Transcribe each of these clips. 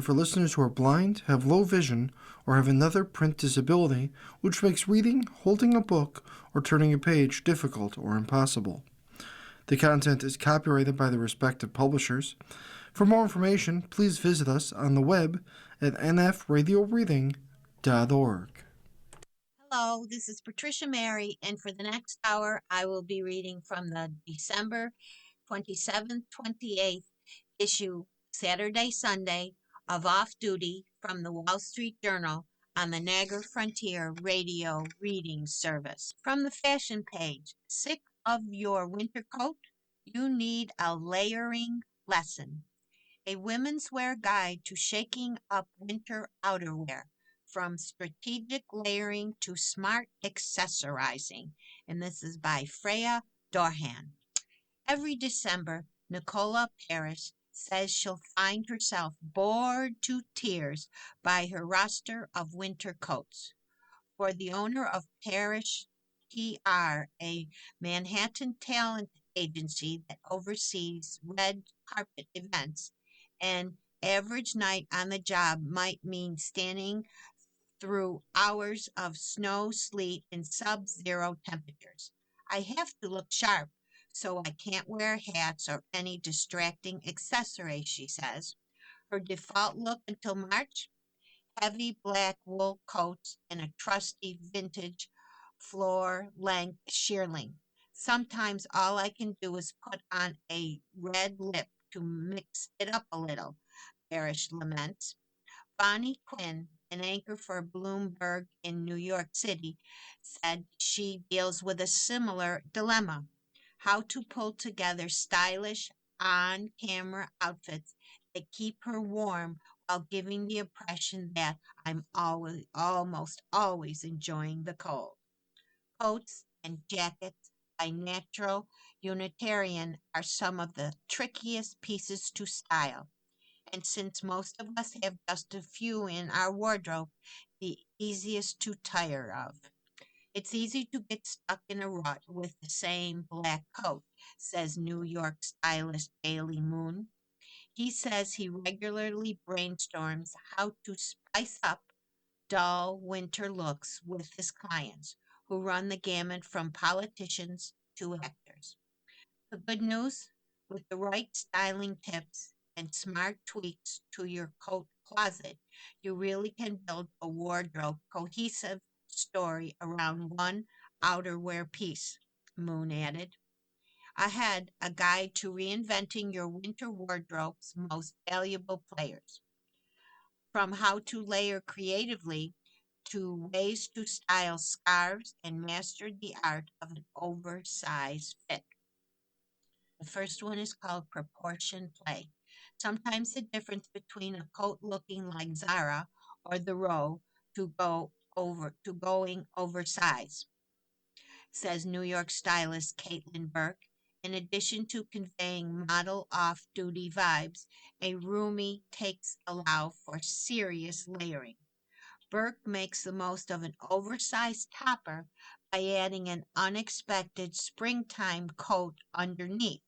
For listeners who are blind, have low vision, or have another print disability which makes reading, holding a book, or turning a page difficult or impossible. The content is copyrighted by the respective publishers. For more information, please visit us on the web at nfradioreading.org. Hello, this is Patricia Mary, and for the next hour, I will be reading from the December 27th, 28th issue, Saturday, Sunday, of Off Duty from the Wall Street Journal on the Niagara Frontier Radio Reading Service. From the fashion page, sick of your winter coat? You need a layering lesson. A women's wear guide to shaking up winter outerwear, from strategic layering to smart accessorizing. And this is by Freya Dorhan. Every December, Nicola Parrish says she'll find herself bored to tears by her roster of winter coats. For the owner of Parrish PR, a Manhattan talent agency that oversees red carpet events, an average night on the job might mean standing through hours of snow, sleet, and sub-zero temperatures. I have to look sharp, so I can't wear hats or any distracting accessories, she says. Her default look until March? Heavy black wool coats and a trusty vintage floor-length shearling. Sometimes all I can do is put on a red lip to mix it up a little, Parrish laments. Bonnie Quinn, an anchor for Bloomberg in New York City, said she deals with a similar dilemma: how to pull together stylish, on camera outfits that keep her warm while giving the impression that I'm almost always enjoying the cold. Coats and jackets by Natural Unitarian are some of the trickiest pieces to style, and since most of us have just a few in our wardrobe, the easiest to tire of. It's easy to get stuck in a rut with the same black coat, says New York stylist Bailey Moon. He says he regularly brainstorms how to spice up dull winter looks with his clients, who run the gamut from politicians to actors. The good news: with the right styling tips and smart tweaks to your coat closet, you really can build a wardrobe cohesive story around one outerwear piece, Moon added. Ahead, a guide to reinventing your winter wardrobe's most valuable players. From how to layer creatively to ways to style scarves and master the art of an oversized fit. The first one is called proportion play. Sometimes the difference between a coat looking like Zara or the row to going oversized, says New York stylist Caitlin Burke. In addition to conveying model off duty vibes, a roomy takes allow for serious layering. Burke makes the most of an oversized topper by adding an unexpected springtime coat underneath,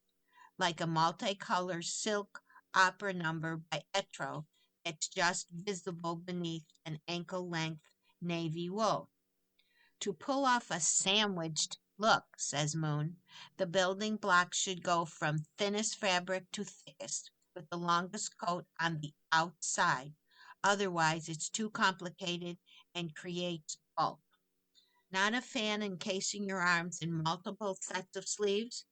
like a multicolor silk opera number by Etro that's just visible beneath an ankle length navy wool. To pull off a sandwiched look, says Moon, the building blocks should go from thinnest fabric to thickest, with the longest coat on the outside. Otherwise, it's too complicated and creates bulk. Not a fan encasing your arms in multiple sets of sleeves?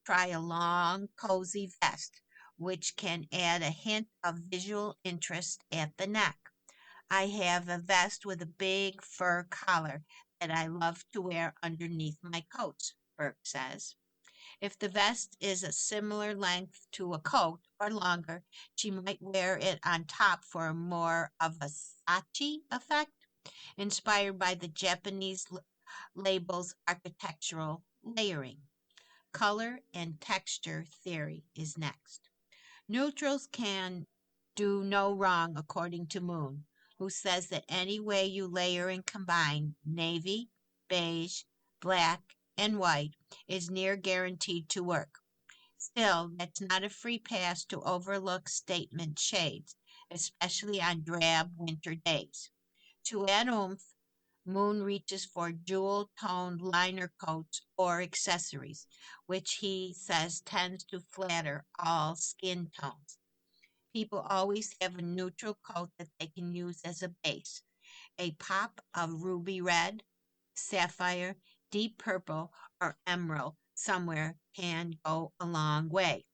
Try a long, cozy vest, which can add a hint of visual interest at the neck. I have a vest with a big fur collar that I love to wear underneath my coats, Burke says. If the vest is a similar length to a coat or longer, she might wear it on top for more of a Sachi effect, inspired by the Japanese label's architectural layering. Color and texture theory is next. Neutrals can do no wrong, according to Moon, who says that any way you layer and combine navy, beige, black, and white is near guaranteed to work. Still, that's not a free pass to overlook statement shades, especially on drab winter days. To add oomph, Moon reaches for jewel toned liner coats or accessories, which he says tends to flatter all skin tones. People always have a neutral coat that they can use as a base. A pop of ruby red, sapphire, deep purple, or emerald somewhere can go a long way.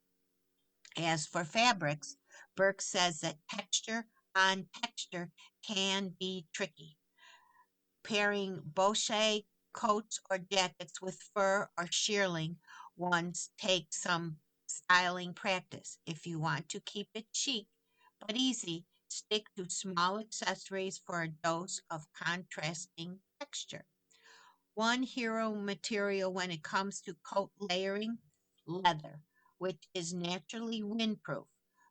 As for fabrics, Burke says that texture on texture can be tricky. Pairing bochet coats or jackets with fur or shearling ones takes some styling practice. If you want to keep it chic but easy, stick to small accessories for a dose of contrasting texture. One hero material when it comes to coat layering, leather, which is naturally windproof.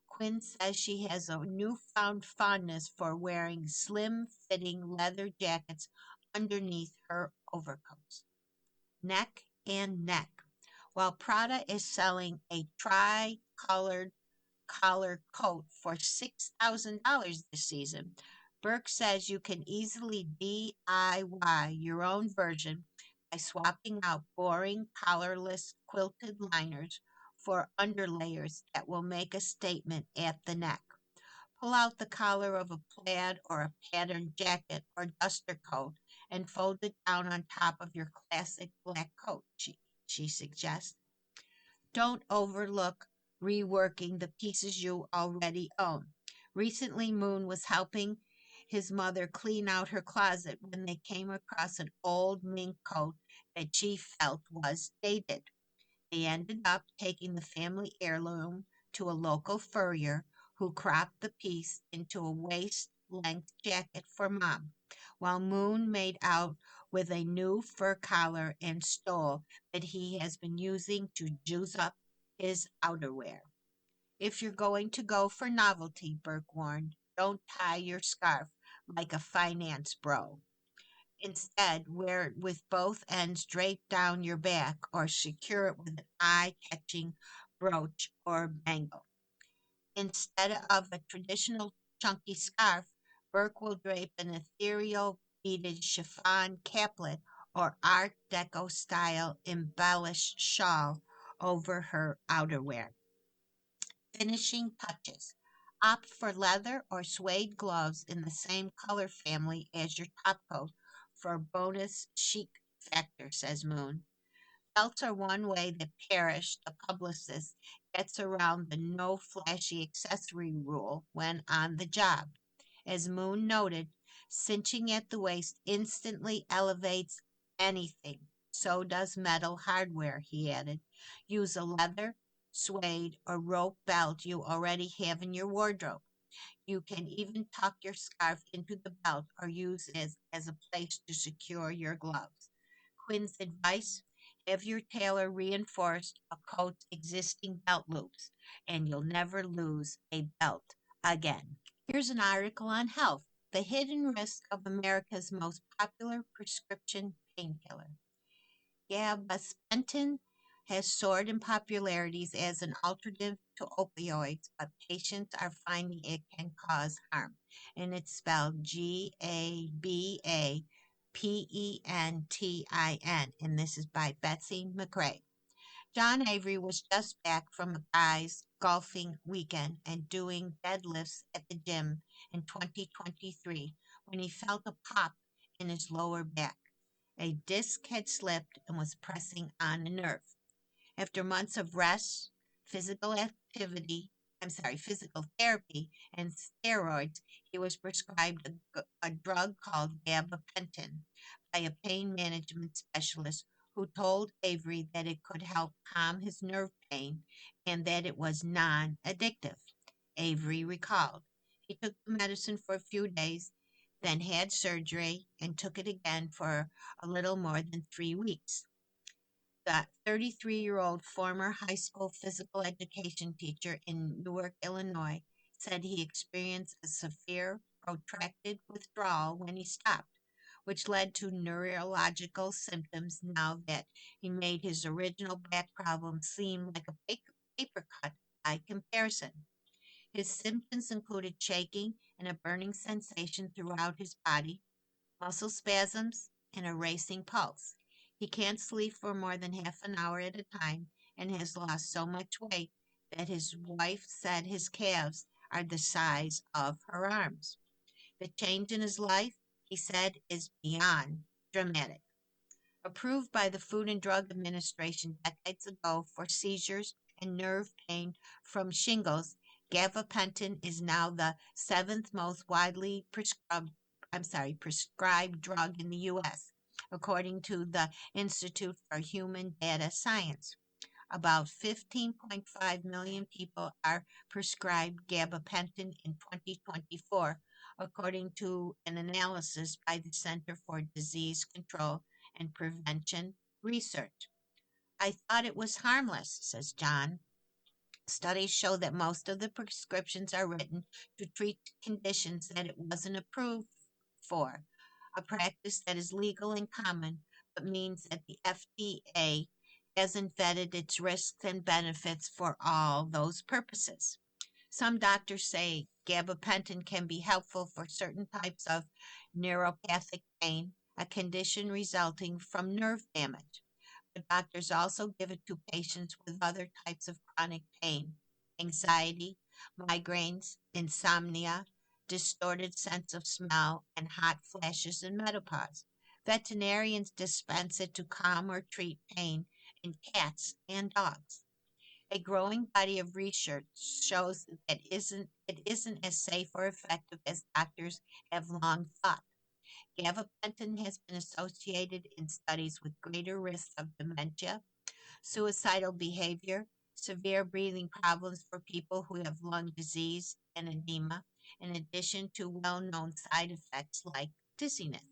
Quinn says she has a newfound fondness for wearing slim fitting leather jackets underneath her overcoats. Neck and neck. While Prada is selling a tri-colored collar coat for $6,000 this season, Burke says you can easily DIY your own version by swapping out boring collarless quilted liners for underlayers that will make a statement at the neck. Pull out the collar of a plaid or a patterned jacket or duster coat and fold it down on top of your classic black coat, she suggests. Don't overlook reworking the pieces you already own. Recently, Moon was helping his mother clean out her closet when they came across an old mink coat that she felt was dated. They ended up taking the family heirloom to a local furrier who cropped the piece into a waist length jacket for Mom, while Moon made out with a new fur collar and stole that he has been using to juice up his outerwear. If you're going to go for novelty, Burke warned, don't tie your scarf like a finance bro. Instead, wear it with both ends draped down your back or secure it with an eye catching brooch or bangle. Instead of a traditional chunky scarf, Burke will drape an ethereal beaded chiffon caplet or Art Deco style embellished shawl over her outerwear. Finishing touches. Opt for leather or suede gloves in the same color family as your topcoat for bonus chic factor, says Moon. Belts are one way that Parrish, the publicist, gets around the no flashy accessory rule when on the job. As Moon noted, cinching at the waist instantly elevates anything. So does metal hardware, he added. Use a leather, suede, or rope belt you already have in your wardrobe. You can even tuck your scarf into the belt or use it as a place to secure your gloves. Quinn's advice: have your tailor reinforce a coat's existing belt loops, and you'll never lose a belt again. Here's an article on health: the hidden risk of America's most popular prescription painkiller. Gabapentin has soared in popularity as an alternative to opioids, but patients are finding it can cause harm. And it's spelled Gabapentin, and this is by Betsy McRae. John Avery was just back from a guy's golfing weekend and doing deadlifts at the gym in 2023 when he felt a pop in his lower back. A disc had slipped and was pressing on a nerve. After months of rest, physical activity, physical therapy, and steroids, he was prescribed a drug called gabapentin by a pain management specialist who told Avery that it could help calm his nerve pain and that it was non addictive. Avery recalled. He took the medicine for a few days, then had surgery and took it again for a little more than 3 weeks. The 33-year-old former high school physical education teacher in Newark, Illinois, said he experienced a severe, protracted withdrawal when he stopped, which led to neurological symptoms now that he made his original back problem seem like a paper cut by comparison. His symptoms included shaking and a burning sensation throughout his body, muscle spasms, and a racing pulse. He can't sleep for more than half an hour at a time and has lost so much weight that his wife said his calves are the size of her arms. The change in his life, he said, is beyond dramatic. Approved by the Food and Drug Administration decades ago for seizures and nerve pain from shingles, gabapentin is now the seventh most widely prescribed drug in the U.S., according to the Institute for Human Data Science. About 15.5 million people are prescribed gabapentin in 2024, according to an analysis by the Center for Disease Control and Prevention Research. I thought it was harmless, says John. Studies show that most of the prescriptions are written to treat conditions that it wasn't approved for, a practice that is legal and common, but means that the FDA hasn't vetted its risks and benefits for all those purposes. Some doctors say gabapentin can be helpful for certain types of neuropathic pain, a condition resulting from nerve damage. But doctors also give it to patients with other types of chronic pain, anxiety, migraines, insomnia, distorted sense of smell, and hot flashes in menopause. Veterinarians dispense it to calm or treat pain in cats and dogs. A growing body of research shows that it isn't as safe or effective as doctors have long thought. Gabapentin has been associated in studies with greater risks of dementia, suicidal behavior, severe breathing problems for people who have lung disease and edema, in addition to well known side effects like dizziness.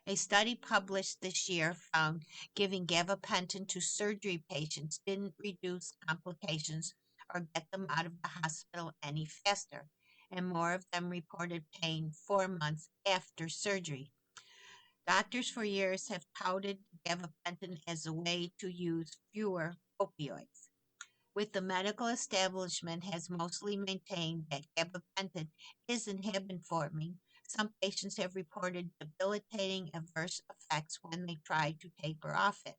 A study published this year found giving gabapentin to surgery patients didn't reduce complications or get them out of the hospital any faster, and more of them reported pain 4 months after surgery. Doctors for years have touted gabapentin as a way to use fewer opioids. With the medical establishment has mostly maintained that gabapentin isn't habit-forming, some patients have reported debilitating adverse effects when they try to taper off it.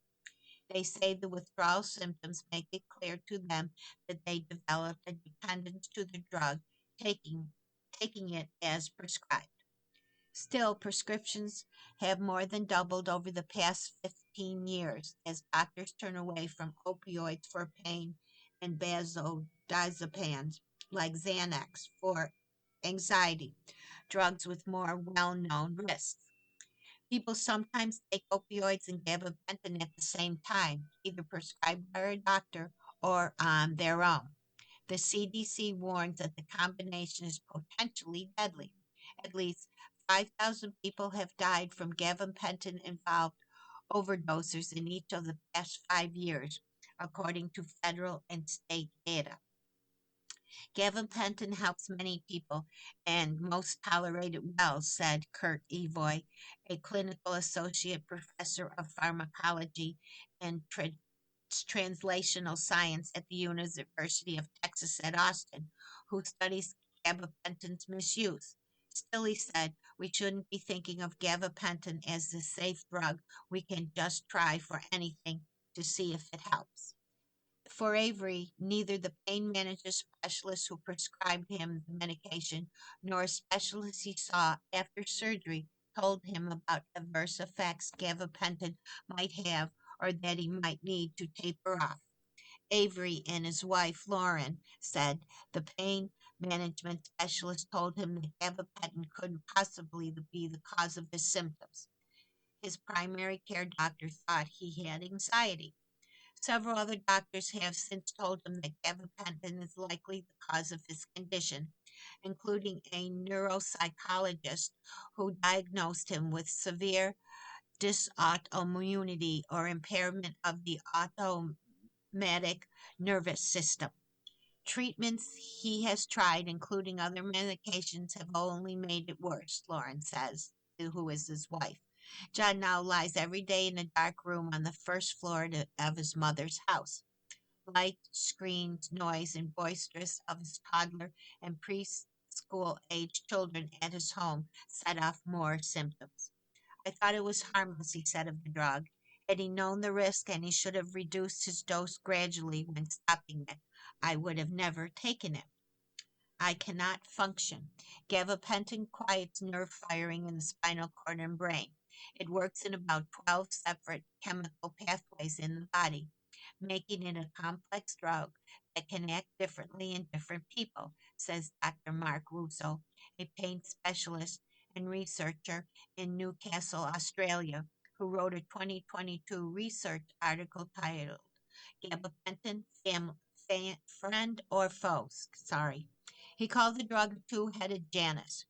They say the withdrawal symptoms make it clear to them that they developed a dependence to the drug, taking, taking it as prescribed. Still, prescriptions have more than doubled over the past 15 years as doctors turn away from opioids for pain and benzodiazepines like Xanax for anxiety, drugs with more well known risks. People sometimes take opioids and gabapentin at the same time, either prescribed by a doctor or on their own. The CDC warns that the combination is potentially deadly. At least 5,000 people have died from gabapentin involved overdoses in each of the past 5 years, according to federal and state data. Gabapentin helps many people and most tolerate it well, said Kurt Evoy, a clinical associate professor of pharmacology and translational science at the University of Texas at Austin, who studies gabapentin's misuse. Still, he said, we shouldn't be thinking of gabapentin as the safe drug we can just try for anything to see if it helps. For Avery, neither the pain management specialist who prescribed him the medication nor a specialist he saw after surgery told him about adverse effects gabapentin might have or that he might need to taper off. Avery and his wife, Lauren, said the pain management specialist told him that gabapentin couldn't possibly be the cause of his symptoms. His primary care doctor thought he had anxiety. Several other doctors have since told him that gabapentin is likely the cause of his condition, including a neuropsychologist who diagnosed him with severe dysautoimmunity or impairment of the autonomic nervous system. Treatments he has tried, including other medications, have only made it worse, Lauren says, who is his wife. John now lies every day in a dark room on the first floor of his mother's house. light, screens, noise, and boisterous of his toddler and preschool-aged children at his home set off more symptoms. I thought it was harmless, he said of the drug. Had he known the risk and he should have reduced his dose gradually when stopping it, I would have never taken it. I cannot function. Gabapentin quiets nerve firing in the spinal cord and brain. It works in about 12 separate chemical pathways in the body, making it a complex drug that can act differently in different people, says Dr. Mark Russo, a pain specialist and researcher in Newcastle, Australia, who wrote a 2022 research article titled Gabapentin Friend or Foe. Sorry. He called the drug a two-headed Janus,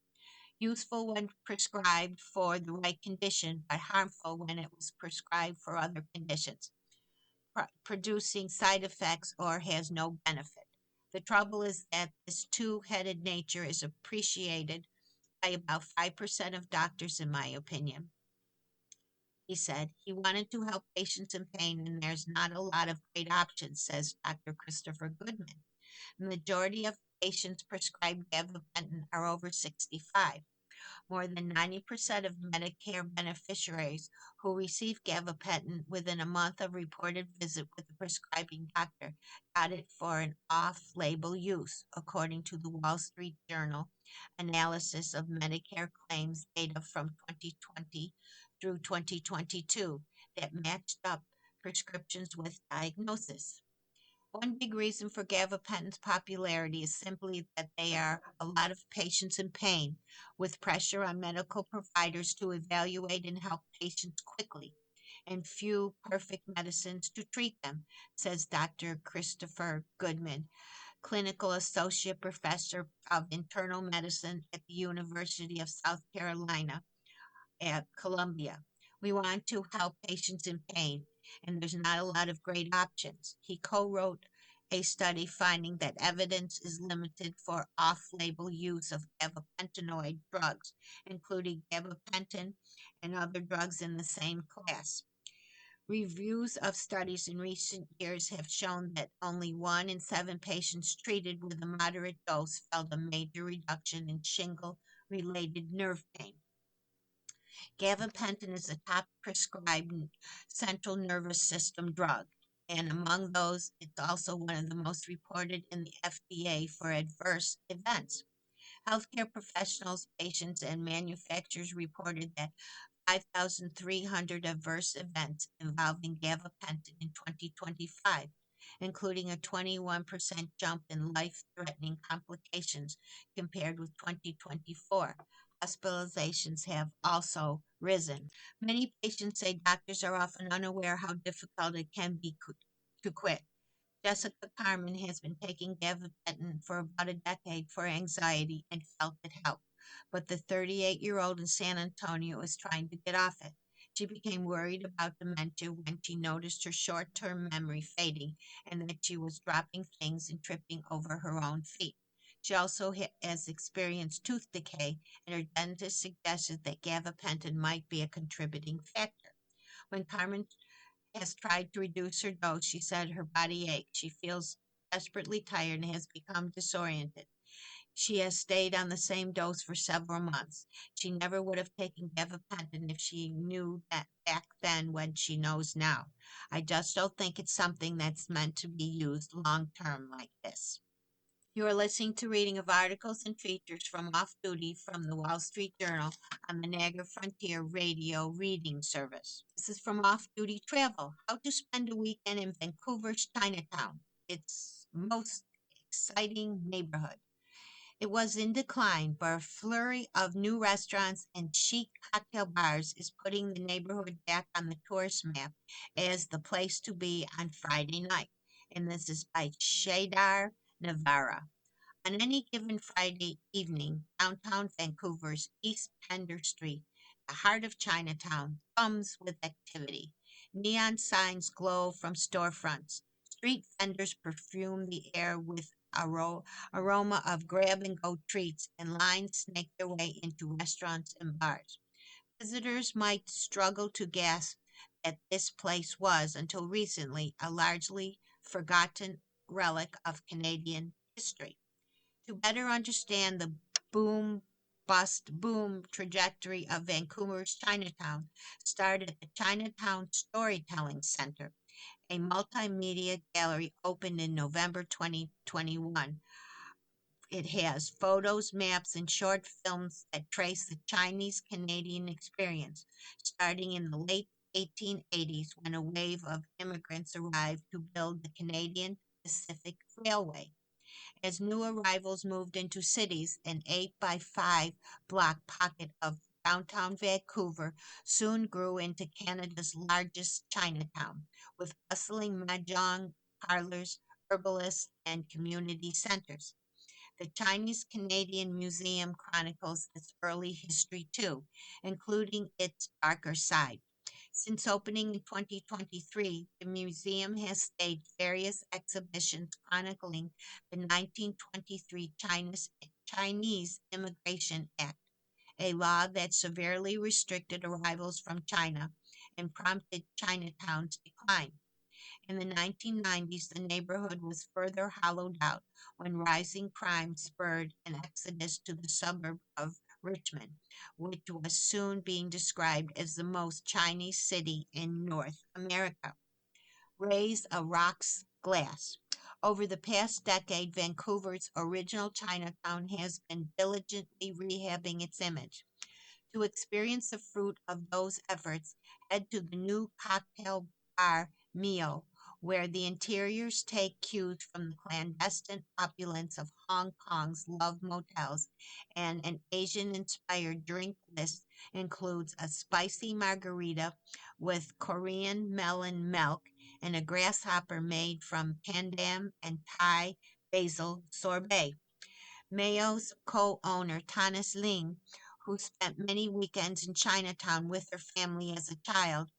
useful when prescribed for the right condition, but harmful when it was prescribed for other conditions, producing side effects or has no benefit. The trouble is that this two-headed nature is appreciated by about 5% of doctors, in my opinion. He said he wanted to help patients in pain, and there's not a lot of great options, says Dr. Christopher Goodman. The majority of patients prescribed gabapentin are over 65. More than 90% of Medicare beneficiaries who receive gabapentin within a month of reported visit with the prescribing doctor got it for an off-label use, according to the Wall Street Journal analysis of Medicare claims data from 2020 through 2022 that matched up prescriptions with diagnosis. One big reason for gabapentin's popularity is simply that there are a lot of patients in pain, with pressure on medical providers to evaluate and help patients quickly, and few perfect medicines to treat them, says Dr. Christopher Goodman, clinical associate professor of internal medicine at the University of South Carolina at Columbia. We want to help patients in pain, and there's not a lot of great options. He co-wrote a study finding that evidence is limited for off-label use of gabapentinoid drugs, including gabapentin and other drugs in the same class. Reviews of studies in recent years have shown that only 1 in 7 patients treated with a moderate dose felt a major reduction in shingle-related nerve pain. Gabapentin is a top prescribed central nervous system drug, and among those, it's also one of the most reported in the FDA for adverse events. Healthcare professionals, patients, and manufacturers reported that 5,300 adverse events involving gabapentin in 2025, including a 21% jump in life-threatening complications compared with 2024. Hospitalizations have also risen. Many patients say doctors are often unaware how difficult it can be to quit. Jessica Carmen has been taking gabapentin for about a decade for anxiety and felt it helped, but the 38-year-old in San Antonio is trying to get off it. She became worried about dementia when she noticed her short-term memory fading and that she was dropping things and tripping over her own feet. She also has experienced tooth decay, and her dentist suggested that gabapentin might be a contributing factor. When Carmen has tried to reduce her dose, she said her body aches. She feels desperately tired and has become disoriented. She has stayed on the same dose for several months. She never would have taken gabapentin if she knew that back then when she knows now. I just don't think it's something that's meant to be used long term like this. You are listening to reading of articles and features from Off Duty from the Wall Street Journal on the Niagara Frontier Radio Reading Service. This is from Off Duty Travel, how to spend a weekend in Vancouver's Chinatown, its most exciting neighborhood. It was in decline, but a flurry of new restaurants and chic cocktail bars is putting the neighborhood back on the tourist map as the place to be on Friday night. And this is by Shadar Navarra. On any given Friday evening, downtown Vancouver's East Pender Street, the heart of Chinatown, hums with activity. Neon signs glow from storefronts. Street vendors perfume the air with aroma of grab-and-go treats, and lines snake their way into restaurants and bars. Visitors might struggle to gasp that this place was, until recently, a largely forgotten relic of Canadian history. To better understand the boom bust boom trajectory of Vancouver's Chinatown, start at the Chinatown Storytelling Center, a multimedia gallery opened in November 2021. It has photos, maps, and short films that trace the Chinese Canadian experience, starting in the late 1880s when a wave of immigrants arrived to build the Canadian Pacific Railway. As new arrivals moved into cities, an 8 by 5 block pocket of downtown Vancouver soon grew into Canada's largest Chinatown, with bustling mahjong parlors, herbalists, and community centers. The Chinese Canadian Museum chronicles its early history too, including its darker side. Since opening in 2023, the museum has staged various exhibitions chronicling the 1923 Chinese Immigration Act, a law that severely restricted arrivals from China and prompted Chinatown's decline. In the 1990s, the neighborhood was further hollowed out when rising crime spurred an exodus to the suburb of Richmond, which was soon being described as the most Chinese city in North America. Raise a Rock's Glass. Over the past decade, Vancouver's original Chinatown has been diligently rehabbing its image. To experience the fruit of those efforts, head to the new cocktail bar Mio, where the interiors take cues from the clandestine opulence of Hong Kong's love motels, and an Asian-inspired drink list includes a spicy margarita with Korean melon milk and a grasshopper made from pandan and Thai basil sorbet. Mayo's co-owner, Tanis Ling, who spent many weekends in Chinatown with her family as a child,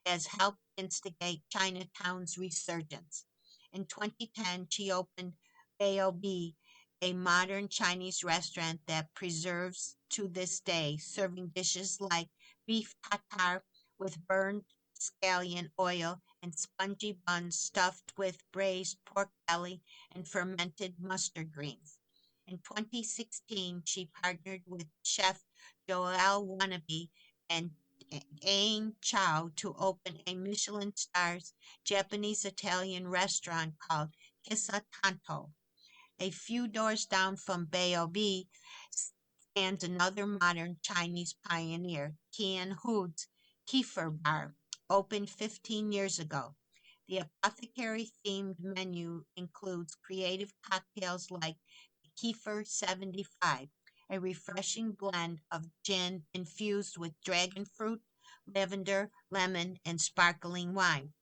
has helped instigate Chinatown's resurgence. In 2010, she opened Baobi, a modern Chinese restaurant that preserves to this day, serving dishes like beef tartare with burned scallion oil and spongy buns stuffed with braised pork belly and fermented mustard greens. In 2016, she partnered with chef Joel Wannabe and Ain Chow to open a Michelin stars Japanese Italian restaurant called Kissa Tanto. A few doors down from Baobi stands another modern Chinese pioneer, Tian Hu's Kiefer Bar, opened 15 years ago. The apothecary themed menu includes creative cocktails like the Kiefer 75, a refreshing blend of gin infused with dragon fruit, lavender, lemon, and sparkling wine.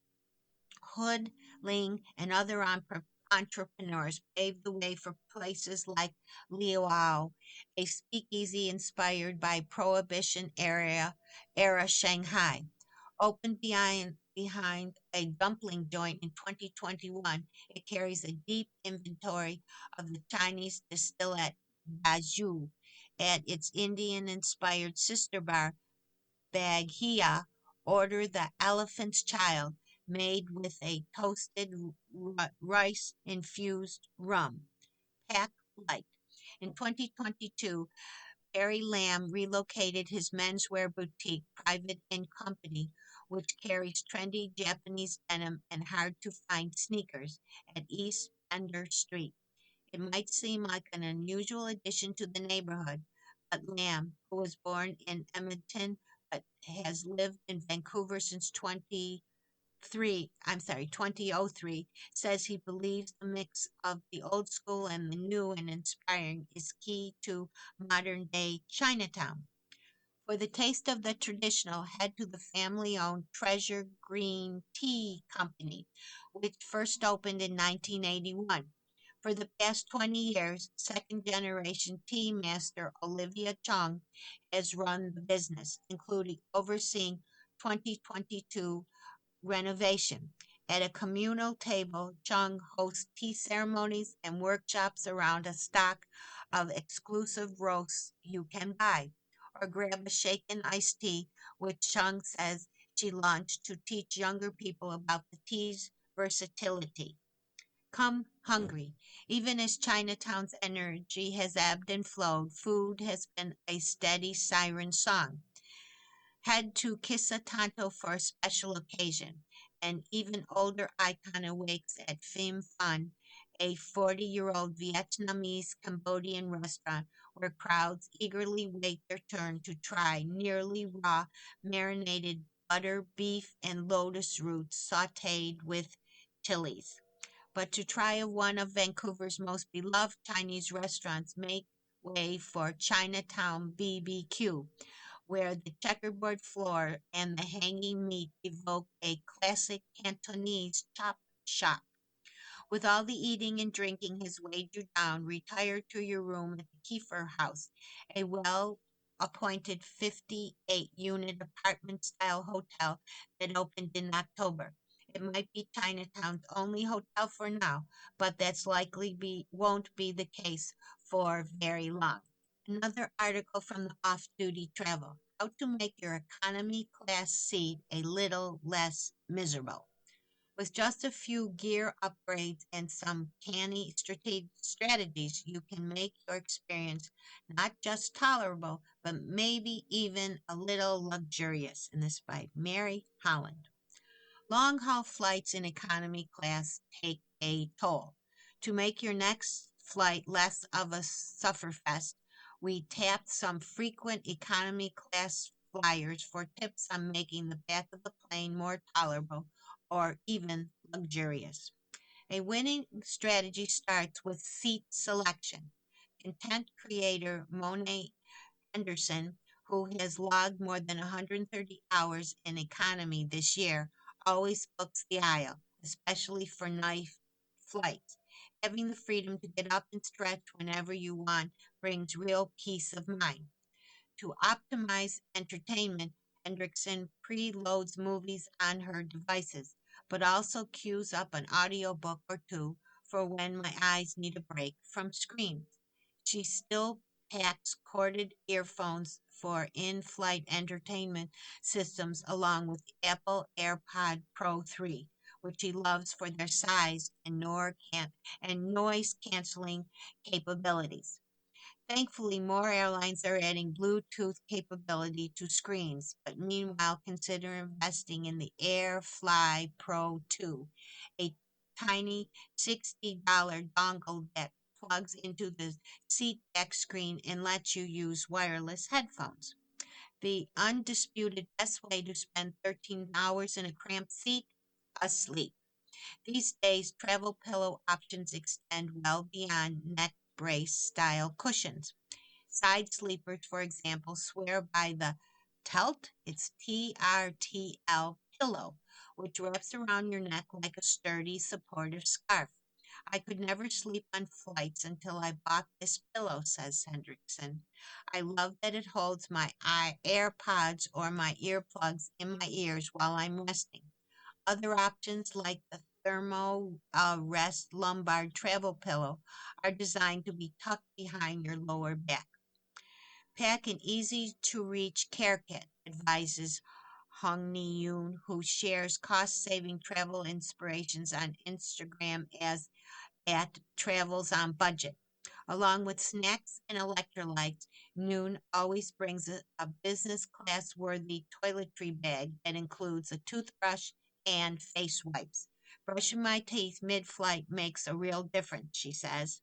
Hood, Ling, and other entrepreneurs paved the way for places like Liuao, a speakeasy inspired by Prohibition era Shanghai. Opened behind a dumpling joint in 2021, it carries a deep inventory of the Chinese distillate Baijiu. At its Indian-inspired sister bar, Baghia, order the elephant's child, made with a toasted rice-infused rum. Pack light. In 2022, Barry Lamb relocated his menswear boutique, Private and Company, which carries trendy Japanese denim and hard-to-find sneakers, at East Bender Street. It might seem like an unusual addition to the neighborhood, but Lamb, who was born in Edmonton but has lived in Vancouver since 2003, says he believes the mix of the old school and the new and inspiring is key to modern day Chinatown. For the taste of the traditional, head to the family owned Treasure Green Tea Company, which first opened in 1981. For the past 20 years, second generation tea master Olivia Chung has run the business, including overseeing 2022 renovation. At a communal table, Chung hosts tea ceremonies and workshops around a stock of exclusive roasts you can buy, or grab a shaken iced tea, which Chung says she launched to teach younger people about the tea's versatility. come hungry. Even as Chinatown's energy has ebbed and flowed, food has been a steady siren song. Head to Kissa Tanto for a special occasion. An even older icon awakes at Phim Phan, a 40-year-old Vietnamese Cambodian restaurant where crowds eagerly wait their turn to try nearly raw marinated butter, beef, and lotus roots sauteed with chilies. But to try one of Vancouver's most beloved Chinese restaurants, make way for Chinatown BBQ, where the checkerboard floor and the hanging meat evoke a classic Cantonese chop shop. With all the eating and drinking has weighed you down, retire to your room at the Kiefer House, a well appointed 58-unit apartment style hotel that opened in October. It might be Chinatown's only hotel for now, but that's likely won't be the case for very long. Another article from the Off Duty Travel: How to Make Your Economy Class Seat a Little Less Miserable. With just a few gear upgrades and some canny strategies, you can make your experience not just tolerable, but maybe even a little luxurious. And this by Mary Holland. Long haul flights in economy class take a toll. To make your next flight less of a sufferfest, we tapped some frequent economy class flyers for tips on making the back of the plane more tolerable or even luxurious. A winning strategy starts with seat selection. Content creator Monet Henderson, who has logged more than 130 hours in economy this year, always books the aisle, especially for night flights. Having the freedom to get up and stretch whenever you want brings real peace of mind. To optimize entertainment, Hendrickson preloads movies on her devices, but also queues up an audiobook or two for when my eyes need a break from screens. She still packs corded earphones for in-flight entertainment systems along with the Apple AirPod Pro 3, which she loves for their size and noise canceling capabilities. Thankfully, more airlines are adding Bluetooth capability to screens, but meanwhile, consider investing in the AirFly Pro 2, a tiny $60 dongle that plugs into the seat back screen and lets you use wireless headphones. The undisputed best way to spend 13 hours in a cramped seat? Asleep. These days, travel pillow options extend well beyond neck brace style cushions. Side sleepers, for example, swear by the TELT, it's TRTL pillow, which wraps around your neck like a sturdy, supportive scarf. I could never sleep on flights until I bought this pillow, says Hendrickson. I love that it holds my AirPods or my earplugs in my ears while I'm resting. Other options like the Thermo Rest Lumbar Travel Pillow are designed to be tucked behind your lower back. Pack an easy-to-reach care kit, advises Hong Ni Yoon, who shares cost-saving travel inspirations on Instagram as at Travels on Budget. Along with snacks and electrolytes, Noon always brings a business class worthy toiletry bag that includes a toothbrush and face wipes. Brushing my teeth mid flight makes a real difference, she says.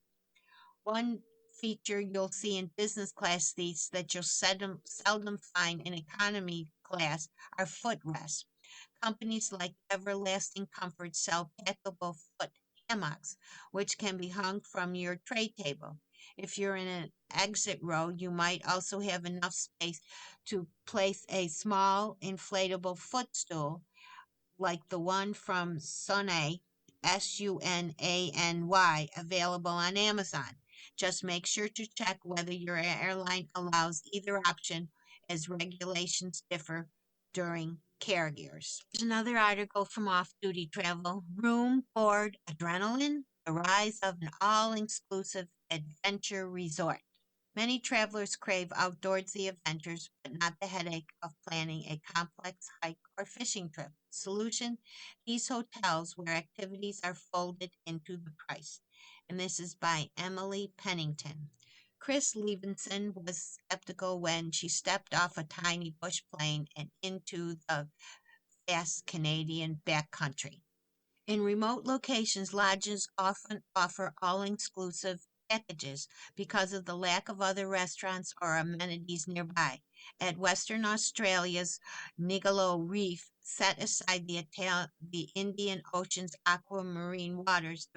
One feature you'll see in business class seats that you'll seldom find in economy class are footrests. Companies like Everlasting Comfort sell packable foot hammocks, which can be hung from your tray table. If you're in an exit row, you might also have enough space to place a small inflatable footstool like the one from Sunay, Sunany, available on Amazon. Just make sure to check whether your airline allows either option, as regulations differ during carriers. Here's another article from Off Duty Travel: Room, Board, Adrenaline, the Rise of an All-Inclusive Adventure Resort. Many travelers crave outdoorsy adventures, but not the headache of planning a complex hike or fishing trip. Solution: these hotels where activities are folded into the price. And this is by Emily Pennington. Chris Levinson was skeptical when she stepped off a tiny bush plane and into the vast Canadian backcountry. In remote locations, lodges often offer all-inclusive packages because of the lack of other restaurants or amenities nearby. At Western Australia's Nigalo Reef, set aside the Indian Ocean's aquamarine waters,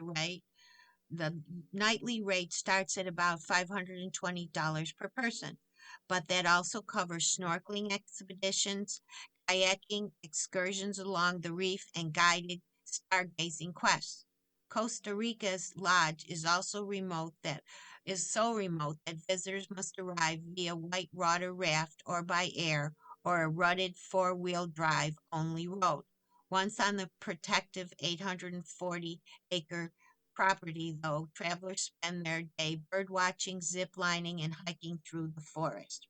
the nightly rate starts at about $520 per person, but that also covers snorkeling expeditions, kayaking, excursions along the reef, and guided stargazing quests. Costa Rica's lodge is also so remote that visitors must arrive via whitewater raft or by air or a rutted four-wheel drive only road. Once on the protective 840-acre property, though, travelers spend their day birdwatching, ziplining, and hiking through the forest.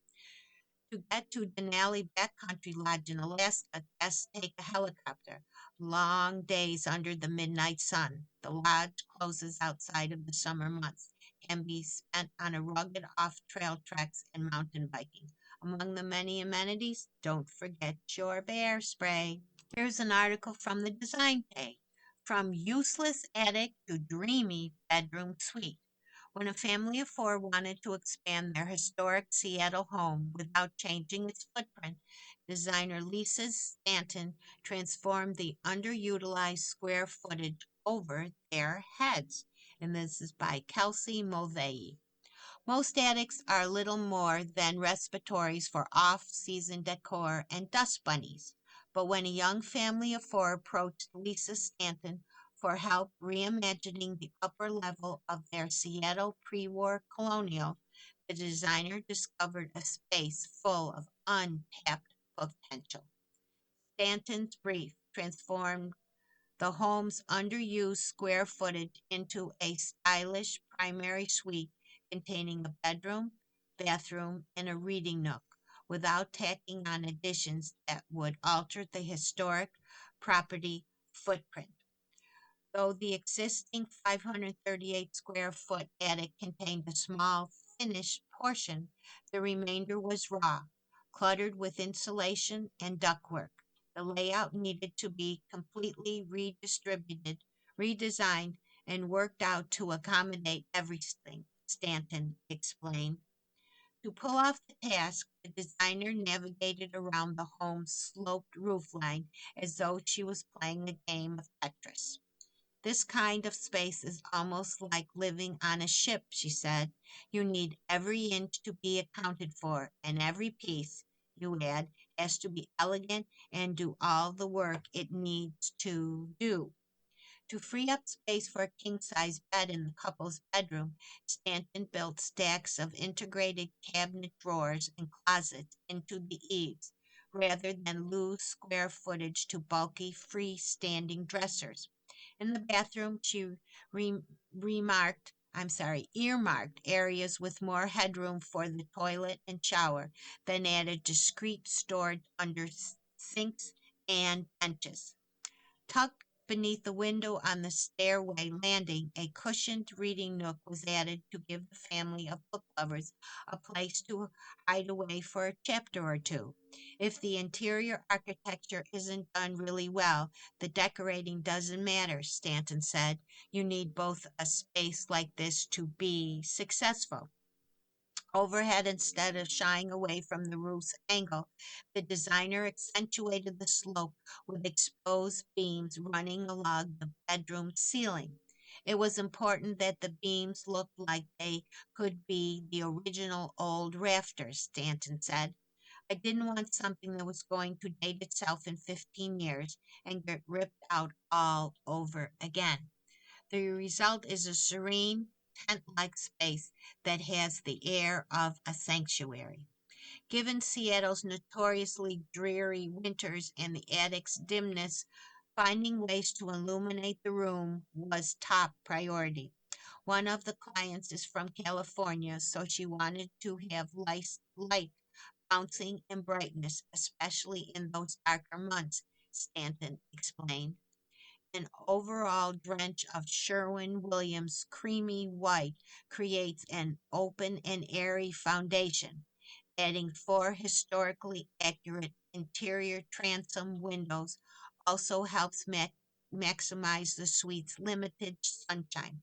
To get to Denali Backcountry Lodge in Alaska, guests take a helicopter. Long days under the midnight sun. The lodge closes outside of the summer months. Can be spent on a rugged off-trail treks and mountain biking. Among the many amenities, don't forget your bear spray. Here's an article from the design page. From useless attic to dreamy bedroom suite. When a family of four wanted to expand their historic Seattle home without changing its footprint, designer Lisa Stanton transformed the underutilized square footage over their heads. And this is by Kelsey Mulvey. Most attics are little more than respiratories for off-season decor and dust bunnies. But when a young family of four approached Lisa Stanton for help reimagining the upper level of their Seattle pre-war colonial, the designer discovered a space full of untapped potential. Stanton's brief transformed the home's underused square footage into a stylish primary suite containing a bedroom, bathroom, and a reading nook without tacking on additions that would alter the historic property footprint. Though the existing 538 square foot attic contained a small finished portion, the remainder was raw, cluttered with insulation and ductwork. The layout needed to be completely redesigned, and worked out to accommodate everything, Stanton explained. To pull off the task, the designer navigated around the home's sloped roofline as though she was playing a game of Tetris. This kind of space is almost like living on a ship, she said. You need every inch to be accounted for, and every piece, you add, has to be elegant and do all the work it needs to do. To free up space for a king-size bed in the couple's bedroom, Stanton built stacks of integrated cabinet drawers and closets into the eaves, rather than lose square footage to bulky freestanding dressers. In the bathroom, she re- earmarked areas with more headroom for the toilet and shower, then added discreet storage under sinks and benches. Tucked beneath the window on the stairway landing, a cushioned reading nook was added to give the family of book lovers a place to hide away for a chapter or two. If the interior architecture isn't done really well, the decorating doesn't matter, Stanton said. You need both a space like this to be successful. Overhead, instead of shying away from the roof's angle, the designer accentuated the slope with exposed beams running along the bedroom ceiling. It was important that the beams looked like they could be the original old rafters, Stanton said. I didn't want something that was going to date itself in 15 years and get ripped out all over again. The result is a serene, tent-like space that has the air of a sanctuary. Given Seattle's notoriously dreary winters and the attic's dimness, finding ways to illuminate the room was top priority. One of the clients is from California, so she wanted to have light bouncing and brightness, especially in those darker months, Stanton explained. An overall drench of Sherwin-Williams creamy white creates an open and airy foundation. Adding four historically accurate interior transom windows also helps maximize the suite's limited sunshine.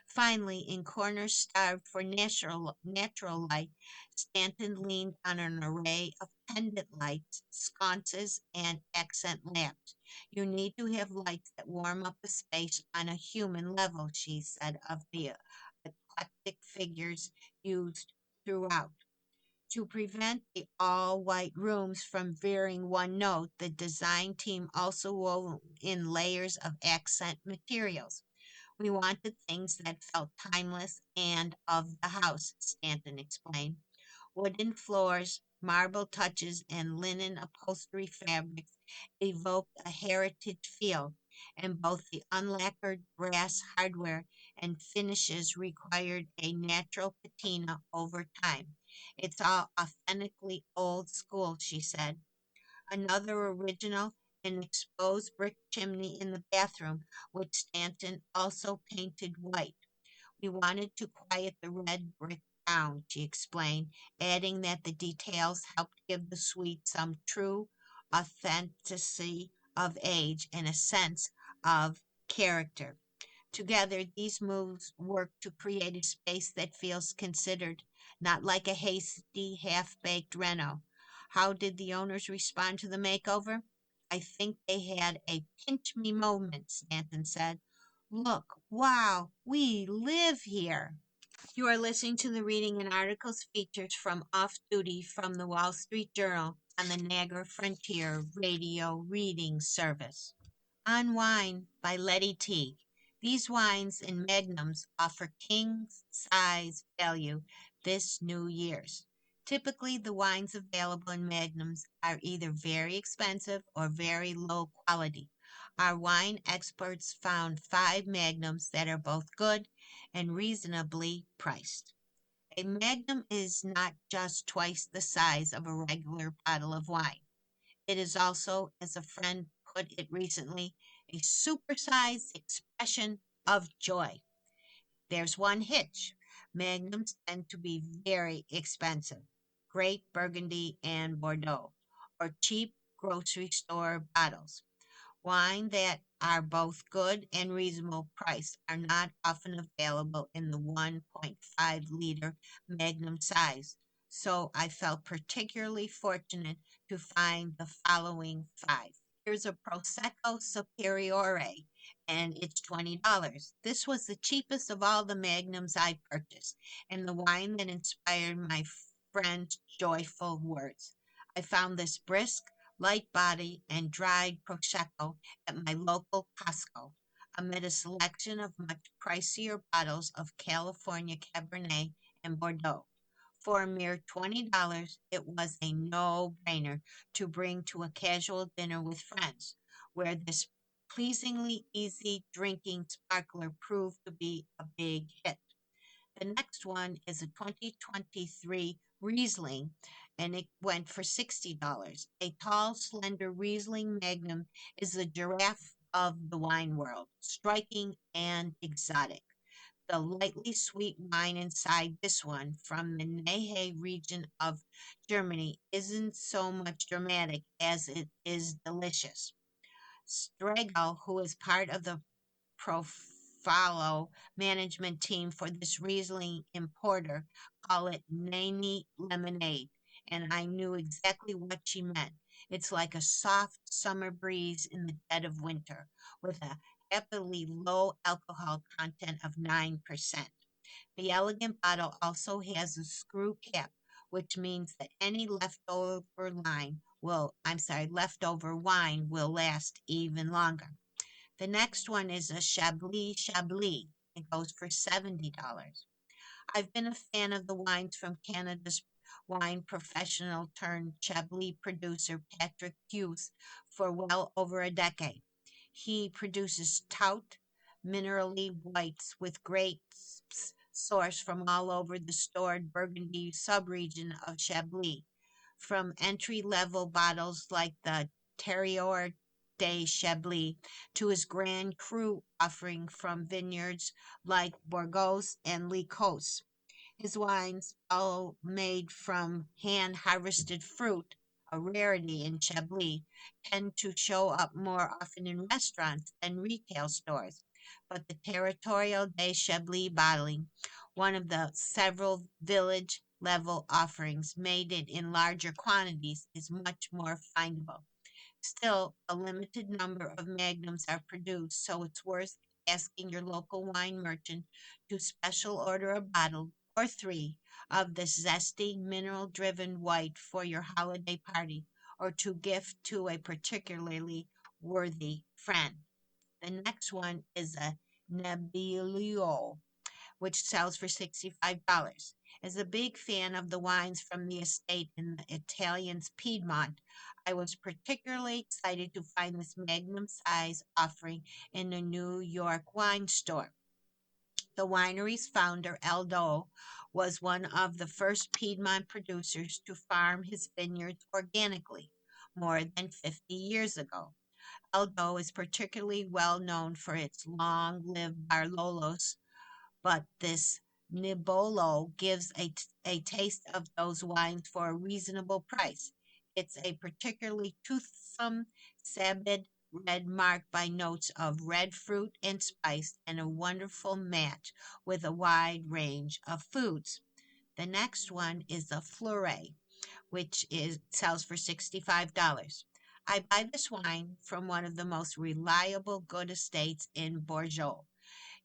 Finally, in corners starved for natural light, Stanton leaned on an array of pendant lights, sconces, and accent lamps. You need to have lights that warm up a space on a human level, she said of the eclectic figures used throughout. To prevent the all white rooms from veering one note, the design team also wove in layers of accent materials. We wanted things that felt timeless and of the house, Stanton explained. Wooden floors, marble touches, and linen upholstery fabrics evoked a heritage feel, and both the unlacquered brass hardware and finishes required a natural patina over time. It's all authentically old school, she said. Another original, an exposed brick chimney in the bathroom, which Stanton also painted white. We wanted to quiet the red brick down, she explained, adding that the details helped give the suite some true authenticity of age and a sense of character. Together, these moves work to create a space that feels considered, not like a hasty, half-baked reno. How did the owners respond to the makeover? I think they had a pinch me moment, Stanton said. Look, wow, we live here. You are listening to the reading and articles features from Off Duty from the Wall Street Journal on the Niagara Frontier Radio Reading Service. On Wine by Letty Teague. These wines in magnums offer king size value this New Year's. Typically, the wines available in magnums are either very expensive or very low quality. Our wine experts found five magnums that are both good and reasonably priced. A magnum is not just twice the size of a regular bottle of wine. It is also, as a friend put it recently, a supersized expression of joy. There's one hitch. Magnums tend to be very expensive. Great Burgundy and Bordeaux, or cheap grocery store bottles. Wine that are both good and reasonable priced are not often available in the 1.5-liter Magnum size, so I felt particularly fortunate to find the following five. Here's a Prosecco Superiore, and it's $20. This was the cheapest of all the Magnums I purchased, and the wine that inspired my friend's joyful words. I found this brisk, light body, and dried Prosecco at my local Costco, amid a selection of much pricier bottles of California Cabernet and Bordeaux. For a mere $20, it was a no-brainer to bring to a casual dinner with friends, where this pleasingly easy drinking sparkler proved to be a big hit. The next one is a 2023 Riesling, and it went for $60. A tall, slender Riesling Magnum is the giraffe of the wine world, striking and exotic. The lightly sweet wine inside this one from the Nehe region of Germany isn't so much dramatic as it is delicious. Stragel, who is part of the Profalo management team for this Riesling importer, call it Nani lemonade, and I knew exactly what she meant. It's like a soft summer breeze in the dead of winter, with a happily low alcohol content of 9%. The elegant bottle also has a screw cap, which means that any leftover wine will last even longer. The next one is a Chablis. It goes for $70. I've been a fan of the wines from Canada's wine professional turned Chablis producer Patrick Hughes for well over a decade. He produces stout, minerally whites with grapes sourced from all over the stored Burgundy subregion of Chablis, from entry-level bottles like the Terrier de Chablis to his Grand Cru offering from vineyards like Bourgogne and Licos. His wines, all made from hand harvested fruit, a rarity in Chablis, tend to show up more often in restaurants than retail stores. But the Territorial de Chablis bottling, one of the several village level offerings made it in larger quantities, is much more findable. Still, a limited number of magnums are produced, so it's worth asking your local wine merchant to special order a bottle or three of this zesty, mineral driven white for your holiday party or to gift to a particularly worthy friend. The next one is a Nebbiolo, which sells for $65. As a big fan of the wines from the estate in the Italian's Piedmont, I was particularly excited to find this magnum size offering in a New York wine store. The winery's founder, Aldo, was one of the first Piedmont producers to farm his vineyards organically more than 50 years ago. Aldo is particularly well known for its long lived Barololos, but this Nibolo gives a taste of those wines for a reasonable price. It's a particularly toothsome, sabid red marked by notes of red fruit and spice and a wonderful match with a wide range of foods. The next one is a Fleuret, which is sells for $65. I buy this wine from one of the most reliable good estates in Bordeaux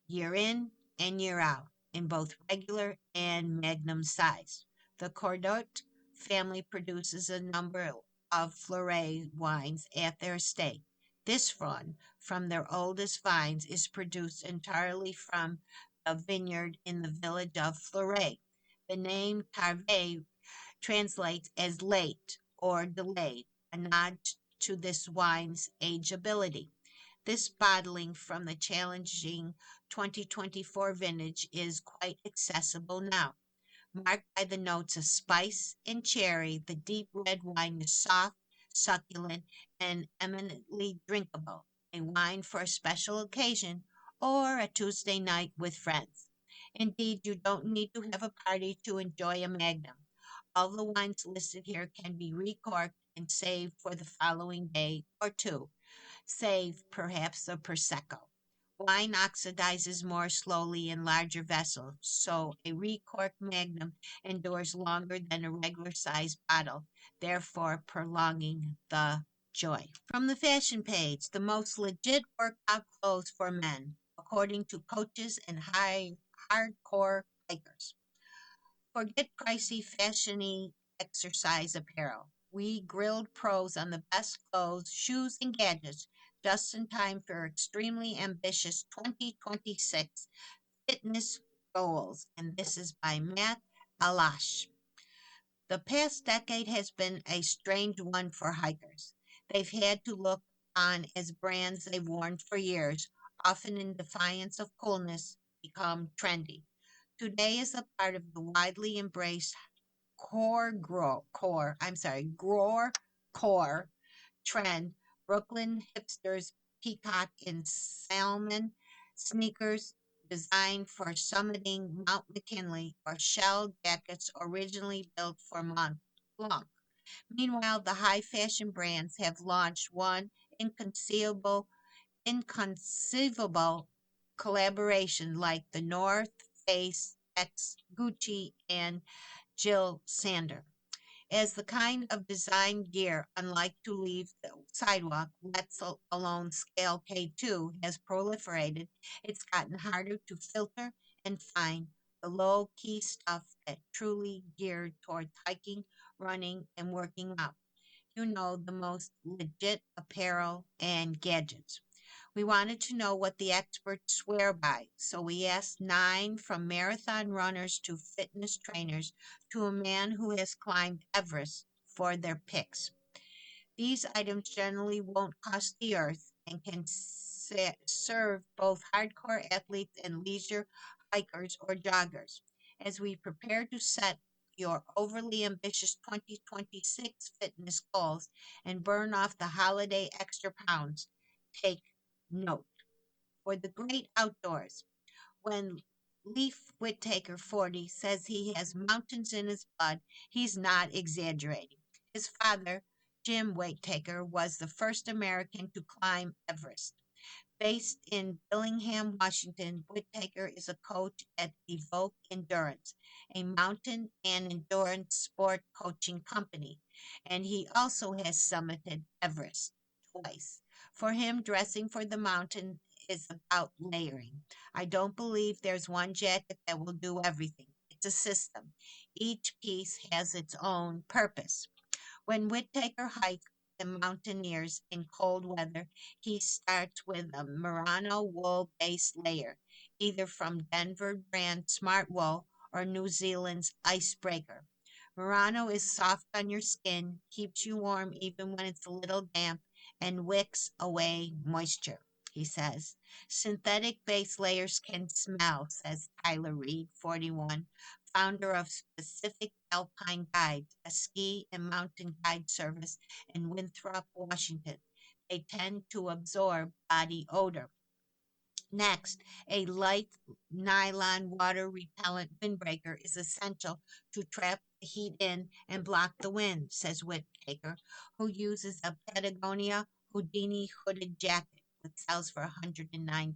year in and year out in both regular and magnum size. The Cordot family produces a number of Fleuret wines at their estate. This one, from their oldest vines, is produced entirely from a vineyard in the village of Fleuret. The name Tarbet translates as late or delayed, a nod to this wine's ageability. This bottling from the challenging 2024 vintage is quite accessible now. Marked by the notes of spice and cherry, the deep red wine is soft, succulent, and eminently drinkable. A wine for a special occasion or a Tuesday night with friends. Indeed, you don't need to have a party to enjoy a magnum. All the wines listed here can be recorked and saved for the following day or two, save perhaps the Prosecco. Wine oxidizes more slowly in larger vessels, so a recorked magnum endures longer than a regular sized bottle, therefore prolonging the joy. From the fashion page, the most legit workout clothes for men, according to coaches and hardcore hikers. Forget pricey, fashiony exercise apparel. We grilled pros on the best clothes, shoes, and gadgets just in time for extremely ambitious 2026 fitness goals. And this is by Matt Alash. The past decade has been a strange one for hikers. They've had to look on as brands they've worn for years, often in defiance of coolness, become trendy. Today is a part of the widely embraced grower core trend. Brooklyn hipsters peacock in salmon sneakers designed for summiting Mount McKinley or shell jackets originally built for Mont Blanc. Meanwhile, the high fashion brands have launched one inconceivable collaboration like the North Face X Gucci and Jill Sander. As the kind of design gear, unlike to leave the sidewalk, let alone scale K2, has proliferated, it's gotten harder to filter and find the low key stuff that truly geared toward hiking, running, and working out. You know, the most legit apparel and gadgets. We wanted to know what the experts swear by, so we asked 9 from marathon runners to fitness trainers to a man who has climbed Everest for their picks. These items generally won't cost the earth and can serve both hardcore athletes and leisure hikers or joggers. As we prepare to set your overly ambitious 2026 fitness goals and burn off the holiday extra pounds. Take note. For the great outdoors, when Leaf Whittaker 40 says he has mountains in his blood, he's not exaggerating. His father, Jim Whittaker, was the first American to climb Everest. Based in Bellingham, Washington, Whittaker is a coach at Evoke Endurance, a mountain and endurance sport coaching company, and he also has summited Everest twice. For him, dressing for the mountain is about layering. I don't believe there's one jacket that will do everything. It's a system. Each piece has its own purpose. When Whittaker hikes the mountaineers in cold weather, he starts with a merino wool base layer, either from Denver brand Smart Wool or New Zealand's Icebreaker. Merino is soft on your skin, keeps you warm even when it's a little damp, and wicks away moisture, he says. Synthetic base layers can smell, says Tyler Reed, 41, founder of Pacific Alpine Guides, a ski and mountain guide service in Winthrop, Washington. They tend to absorb body odor. Next, a light nylon water repellent windbreaker is essential to trap the heat in and block the wind, says Whittaker, who uses a Patagonia Houdini hooded jacket that sells for $109.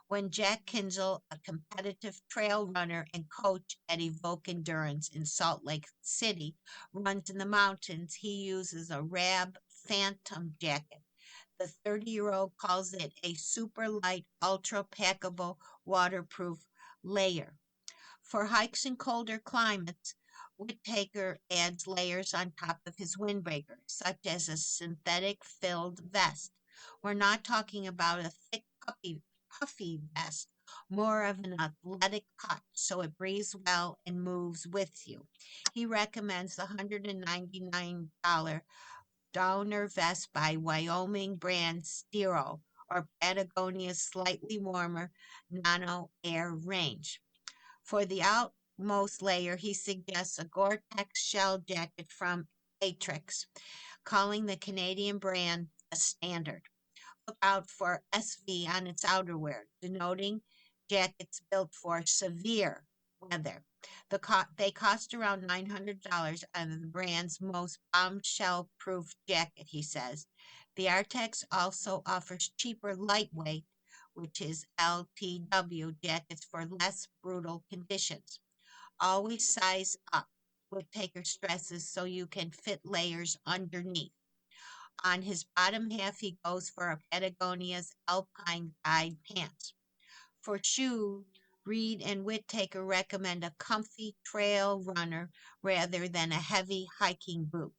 When Jack Kinzel, a competitive trail runner and coach at Evoke Endurance in Salt Lake City, runs in the mountains, he uses a Rab Phantom jacket. The 30-year-old calls it a super light, ultra packable, waterproof layer. For hikes in colder climates, Whittaker adds layers on top of his windbreaker, such as a synthetic filled vest. We're not talking about a thick, puffy vest, more of an athletic cut so it breathes well and moves with you. He recommends the $199 Downer vest by Wyoming brand Stero or Patagonia's slightly warmer Nano Air range. For the outmost layer, he suggests a Gore-Tex shell jacket from Atrix, calling the Canadian brand a standard. Look out for SV on its outerwear, denoting jackets built for severe weather. They cost around $900 and the brand's most bombshell-proof jacket, he says. The Artex also offers cheaper lightweight, which is LTW jackets for less brutal conditions. Always size up. Whittaker stresses so you can fit layers underneath. On his bottom half, he goes for a Patagonia's Alpine Guide pants. For shoes, Reed and Whittaker recommend a comfy trail runner rather than a heavy hiking boot.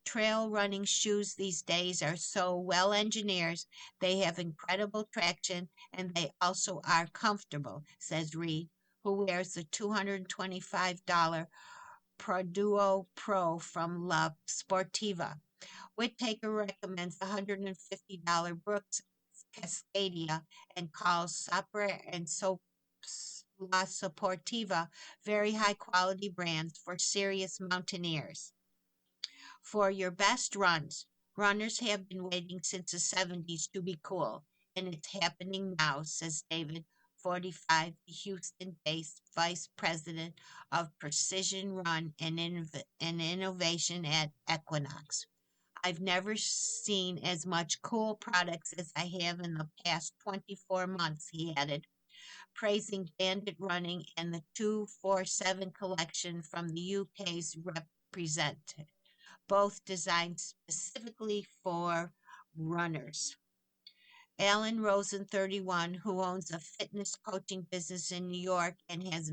Trail running shoes these days are so well engineered, they have incredible traction and they also are comfortable, says Reed, who wears the $225 Produo Pro from La Sportiva. Whittaker recommends the $150 Brooks Cascadia and calls Sapre and La Sportiva very high quality brands for serious mountaineers. For your best runs, runners have been waiting since the 70s to be cool, and it's happening now, says David, 45, the Houston based Vice President of Precision Run and Innovation at Equinox. I've never seen as much cool products as I have in the past 24 months, he added, praising Bandit Running and the 247 collection from the UK's Represent, both designed specifically for runners. Alan Rosen, 31, who owns a fitness coaching business in New York and has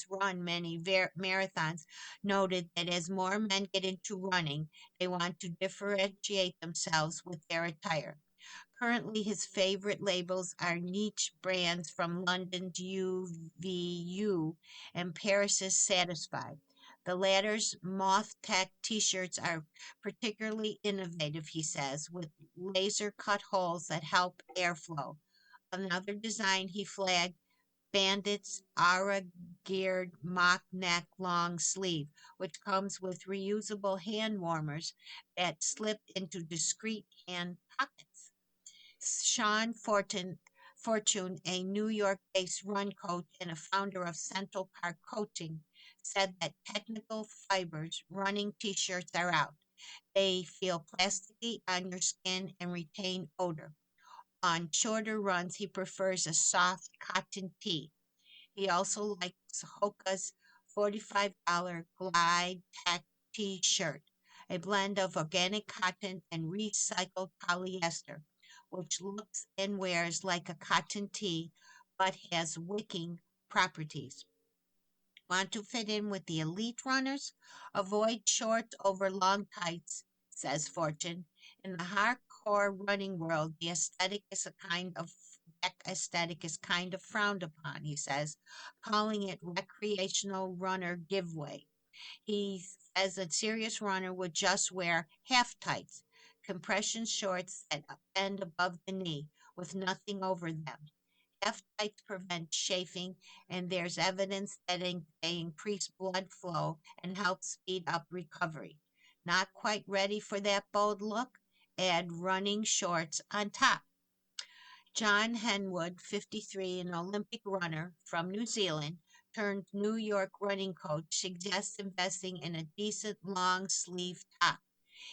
run many marathons, noted that as more men get into running, they want to differentiate themselves with their attire. Currently, his favorite labels are niche brands from London's UVU and Paris's Satisfied. The latter's Moth Tech t-shirts are particularly innovative, he says, with laser cut holes that help airflow. Another design he flagged, Bandit's Ara geared mock neck long sleeve, which comes with reusable hand warmers that slip into discreet hand pockets. Sean Fortune, a New York based run coach and a founder of Central Park Coaching, said that technical fibers running t shirts are out. They feel plasticky on your skin and retain odor. On shorter runs, he prefers a soft cotton tee. He also likes Hoka's $45 Glide Tech t-shirt, a blend of organic cotton and recycled polyester, which looks and wears like a cotton tee but has wicking properties. Want to fit in with the elite runners? Avoid shorts over long tights, says Fortune. In the hardcore running world, the aesthetic is kind of frowned upon, he says, calling it recreational runner giveaway. He says a serious runner would just wear half tights, compression shorts that bend above the knee, with nothing over them. Half tights prevent chafing, and there's evidence that they increase blood flow and help speed up recovery. Not quite ready for that bold look? Add running shorts on top. John Henwood, 53, an Olympic runner from New Zealand, turned New York running coach, suggests investing in a decent long sleeve top.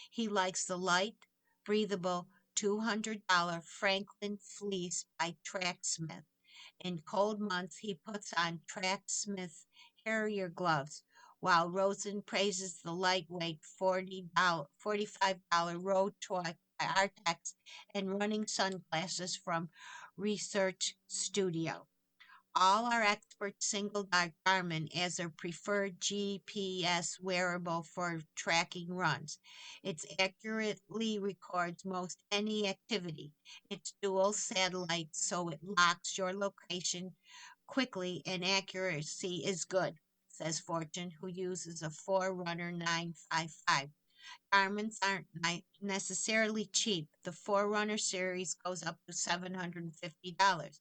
He likes the light, breathable $200 Franklin fleece by Tracksmith. In cold months, he puts on Tracksmith Harrier gloves, while Rosen praises the lightweight $45 Road Toy by Artex and running sunglasses from Research Studio. All our experts singled out Garmin as their preferred GPS wearable for tracking runs. It accurately records most any activity. It's dual satellite, so it locks your location quickly and accuracy is good, says Fortune, who uses a Forerunner 955. Garments aren't necessarily cheap. The Forerunner series goes up to $750,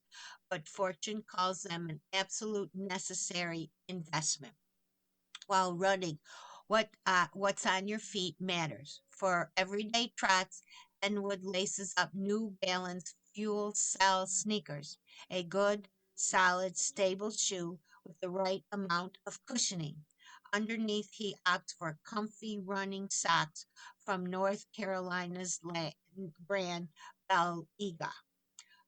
but Fortune calls them an absolute necessary investment. While running, what's on your feet matters. For everyday trots, Enwood laces up New Balance Fuel Cell sneakers, a good, solid, stable shoe with the right amount of cushioning. Underneath, he opts for comfy running socks from North Carolina's brand Belgiga.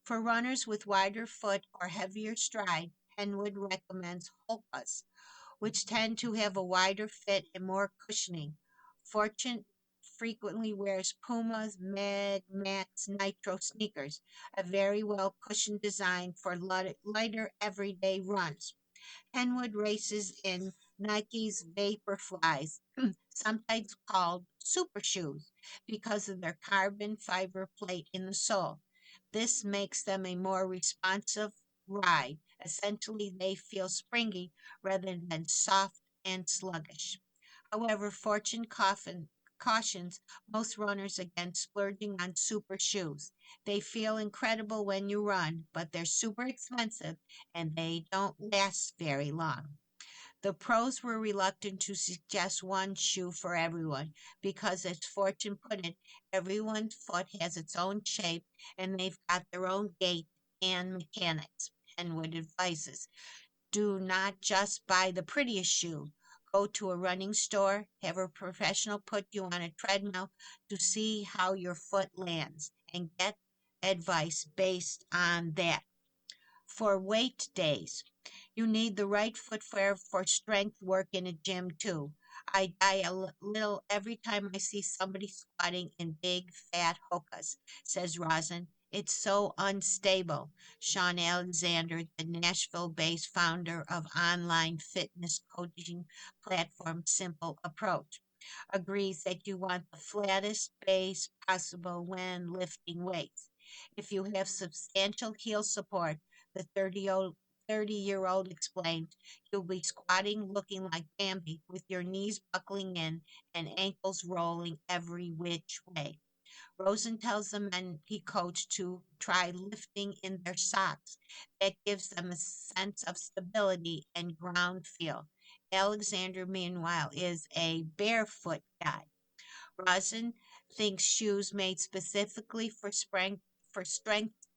For runners with wider foot or heavier stride, Henwood recommends Hokas, which tend to have a wider fit and more cushioning. Fortune frequently wears Puma's Mad Max Nitro sneakers, a very well cushioned design for lighter everyday runs. Kenwood races in Nike's Vaporflies, sometimes called super shoes, because of their carbon fiber plate in the sole. This makes them a more responsive ride. Essentially, they feel springy rather than soft and sluggish. However, cautions most runners against splurging on super shoes. They feel incredible when you run, but they're super expensive and they don't last very long. The pros were reluctant to suggest one shoe for everyone because, as Fortune put it, everyone's foot has its own shape and they've got their own gait and mechanics. Henwood advises do not just buy the prettiest shoe. Go to a running store, have a professional put you on a treadmill to see how your foot lands, and get advice based on that. For weight days, you need the right footwear for strength work in a gym too. I die little every time I see somebody squatting in big fat hokas, says Rosin. It's so unstable. Sean Alexander, the Nashville based founder of online fitness coaching platform Simple Approach, agrees that you want the flattest base possible when lifting weights. If you have substantial heel support, the 30-year-old explained, you'll be squatting looking like Bambi with your knees buckling in and ankles rolling every which way. Rosen tells the men he coached to try lifting in their socks. That gives them a sense of stability and ground feel. Alexander, meanwhile, is a barefoot guy. Rosen thinks shoes made specifically for strength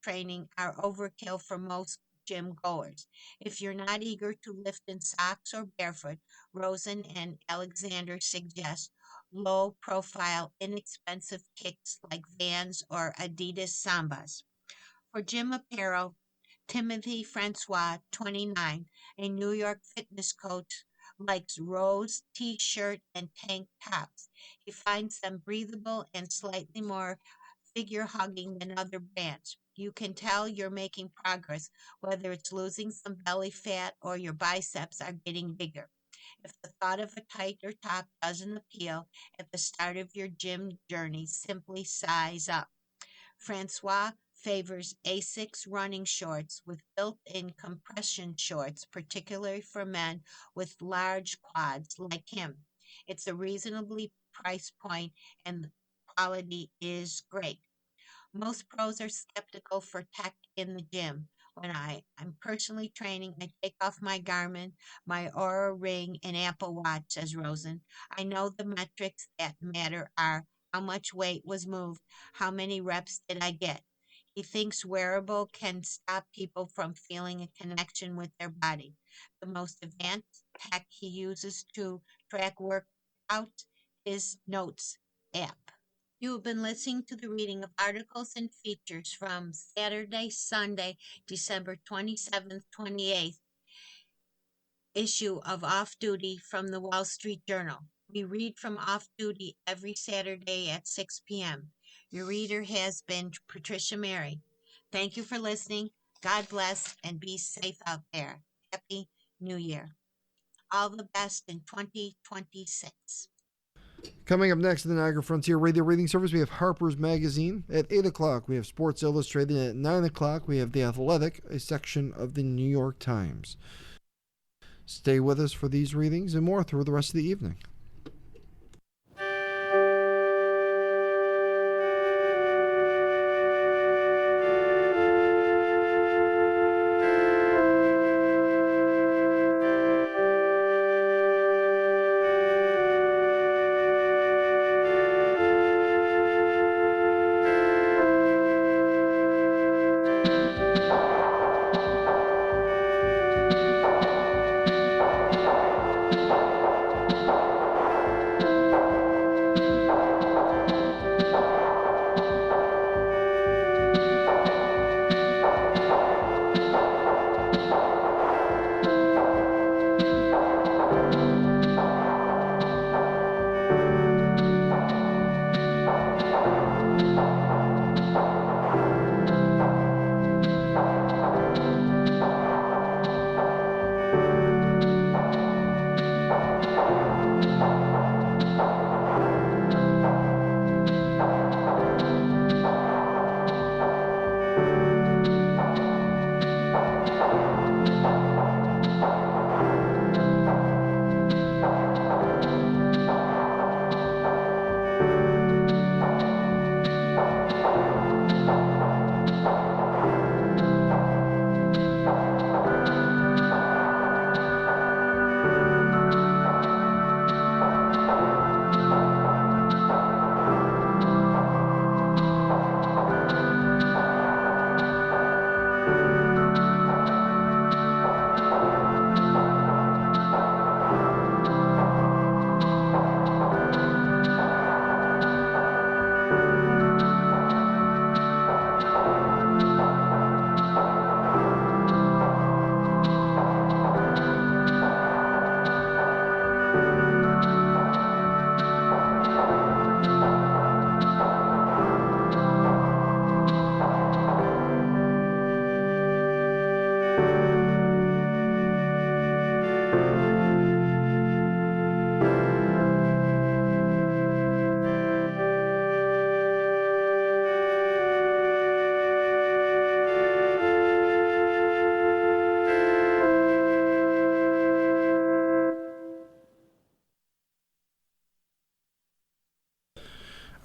training are overkill for most gym goers. If you're not eager to lift in socks or barefoot, Rosen and Alexander suggest low profile, inexpensive kicks like Vans or Adidas Sambas. For gym apparel, Timothy Francois, 29, a New York fitness coach, likes rose t-shirt and tank tops. He finds them breathable and slightly more figure hugging than other brands. You can tell you're making progress, whether it's losing some belly fat or your biceps are getting bigger. If the thought of a tighter top doesn't appeal at the start of your gym journey, simply size up. Francois favors Asics running shorts with built-in compression shorts, particularly for men with large quads like him. It's a reasonably price point and the quality is great. Most pros are skeptical for tech in the gym. When I'm personally training, I take off my Garmin, my Aura Ring, and Apple Watch, says Rosen. I know the metrics that matter are how much weight was moved, how many reps did I get. He thinks wearable can stop people from feeling a connection with their body. The most advanced tech he uses to track workouts is Notes app. You have been listening to the reading of articles and features from Saturday, Sunday, December 27th, 28th issue of Off Duty from the Wall Street Journal. We read from Off Duty every Saturday at 6 p.m. Your reader has been Patricia Mary. Thank you for listening. God bless and be safe out there. Happy New Year. All the best in 2026. Coming up next in the Niagara Frontier Radio Reading Service, we have Harper's Magazine. At 8 o'clock, we have Sports Illustrated. At 9 o'clock, we have The Athletic, a section of the New York Times. Stay with us for these readings and more through the rest of the evening.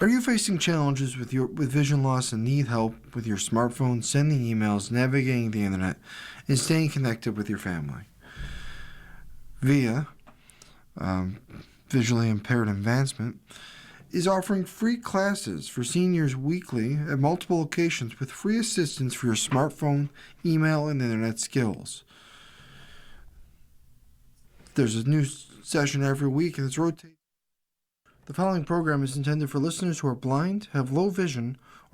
Are you facing challenges with vision loss and need help with your smartphone, sending emails, navigating the internet, and staying connected with your family? VIA, Visually Impaired Advancement, is offering free classes for seniors weekly at multiple locations with free assistance for your smartphone, email, and internet skills. There's a new session every week and it's rotating. The following program is intended for listeners who are blind, have low vision, or